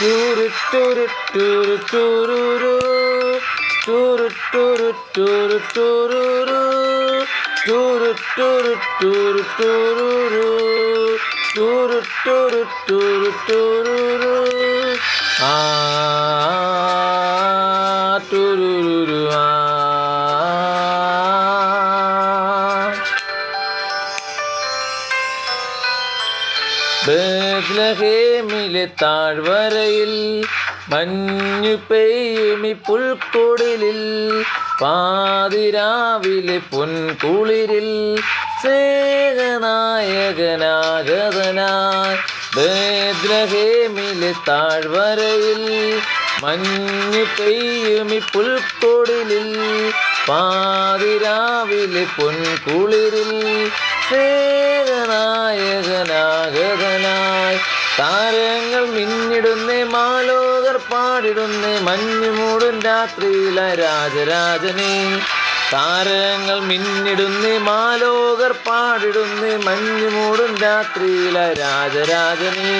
ടൂരു ടൂരു ടൂരു ടൂരു ടൂരു ടൂരു ടൂരു ടൂരു ടൂരു ടൂരു ടൂരു ടൂരു ടൂരു ടൂരു ടൂരു ടൂരു ആ ടൂരു ആ ബേത്ലഹേമിലെ താഴ്വരയിൽ മഞ്ഞു പെയ്യുമി പുൽക്കൊടിലിൽ പാതിരാവിലെ പൊൻകുളിരിൽ സ്നേഹനായകനാഗതനായി ബേത്ലഹേമിലെ താഴ്വരയിൽ മഞ്ഞു പെയ്യുമി പുൽക്കൊടിലിൽ പാതിരാവിലെ പൊൻകുളിരിൽ സ്നേഹനായകനാഗതനായി താരങ്ങൾ മിന്നിടുന്നേ മാലോകർ പാടിടുന്നേ മഞ്ഞുമൂടും രാത്രിയിലെ രാജരാജനെ താരങ്ങൾ മിന്നിടുന്നേ മാലോകർ പാടിടുന്നേ മഞ്ഞുമൂടും രാത്രിയിലെ രാജരാജനെ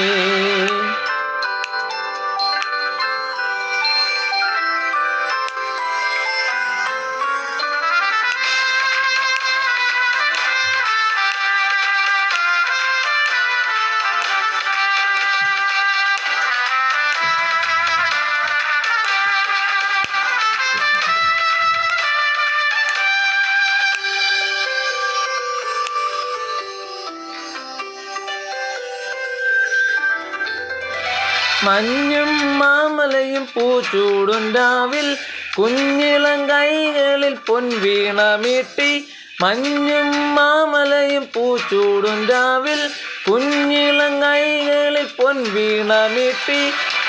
മഞ്ഞും മാമലയും പൂച്ചൂടും രാവിൽ കുഞ്ഞിളം കൈകളിൽ പൊൻവീണ മീട്ടി മഞ്ഞും മാമലയും പൂച്ചൂടും രാവിൽ കുഞ്ഞിളം കൈകളിൽ പൊൻവീണ മീട്ടി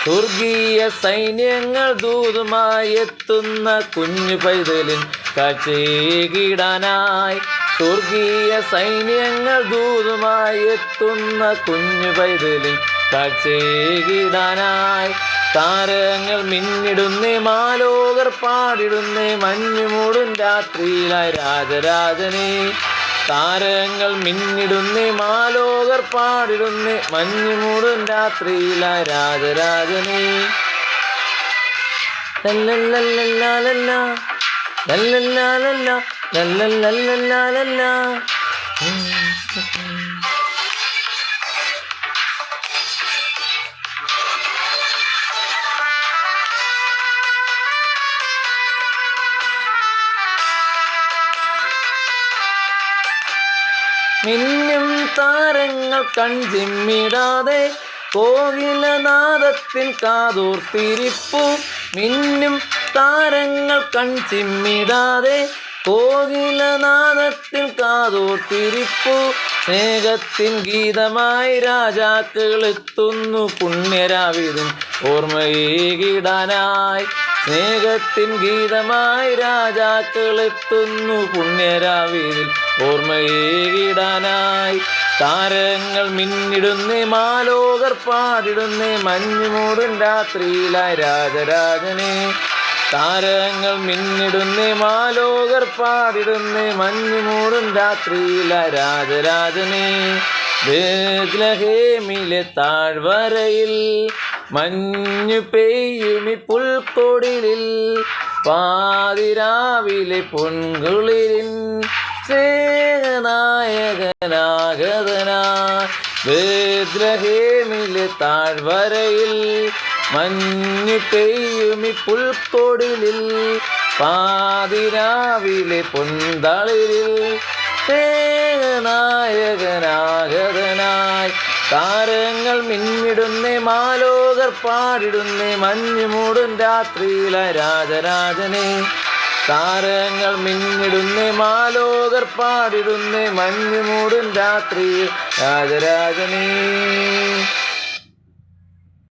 സ്വർഗീയ സൈന്യങ്ങൾ ദൂതുമായി എത്തുന്ന കുഞ്ഞു പൈതലിൻ കാഴ്ചയേകിടാനായി സ്വർഗീയ സൈന്യങ്ങൾ ദൂതുമായി എത്തുന്ന കുഞ്ഞു പൈതലിൻ കാഴ്ചയേകിടാനായി താരങ്ങൾ മിന്നിടുന്നേ മാലോകർ പാടിടുന്നേ മഞ്ഞുമൂടും രാത്രിയിലായി രാജരാജനെ താരങ്ങൾ മിന്നിടുന്നേ മാലോകർ പാടിടുന്നേ മഞ്ഞുമൂടും രാത്രിയിലായി രാജരാജനെ ലല്ലല്ലല്ലല്ലല്ല ലല്ലല്ലല്ലല്ല ലല്ലല്ലല്ലല്ല മിന്നും താരങ്ങൾ കൺചിമ്മിടാതെ കോകിലനാദത്തിൻ കാതോർത്തിരിപ്പു മിന്നും താരങ്ങൾ കൺചിമ്മിടാതെ കോകിലനാദത്തിൻ കാതോർത്തിരിപ്പു സ്നേഹത്തിൻ ഗീതമായി രാജാക്കൾ എത്തുന്നു പുണ്യരാവിതൻ ഓർമ്മയേകിടാനായി സ്നേഹത്തിൻ ഗീതമായി രാജാക്കൾ എത്തുന്നു പുണ്യരാവിതിൽ ഓർമ്മയേകിടാനായി താരങ്ങൾ മിന്നിടുന്നേ മാലോകർ പാടിടുന്നേ മഞ്ഞുമൂടും രാത്രിയിലായി രാജരാജനെ താരങ്ങൾ മിന്നിടുന്നേ മാലോകർ പാടിടുന്നേ മഞ്ഞുമൂടും രാത്രിയിലായി രാജരാജനെ ബേത്ലഹേമിലെ താഴ്വരയിൽ മഞ്ഞു പെയ്യുമി പുൽക്കൊടിലിൽ പാതിരാവിലെ പൊൻകുളിരിൻ സ്നേഹനായകനാഗതനായി ബേത്ലഹേമിലെ താഴ്വരയിൽ മഞ്ഞു പെയ്യുമി പുൽക്കൊടിലിൽ പാതിരാവിലെ പൊന്തളിരിൽ സ്നേഹനായകനാഗതനായി താരങ്ങൾ മിന്നിടുന്നേ മാലോകർ പാടിടുന്നേ മഞ്ഞുമൂടും രാത്രിയിലെ രാജരാജനെ താരങ്ങൾ മിന്നിടുന്നേ മാലോകർ പാടിടുന്നേ മഞ്ഞുമൂടും രാത്രിയിൽ രാജരാജനെ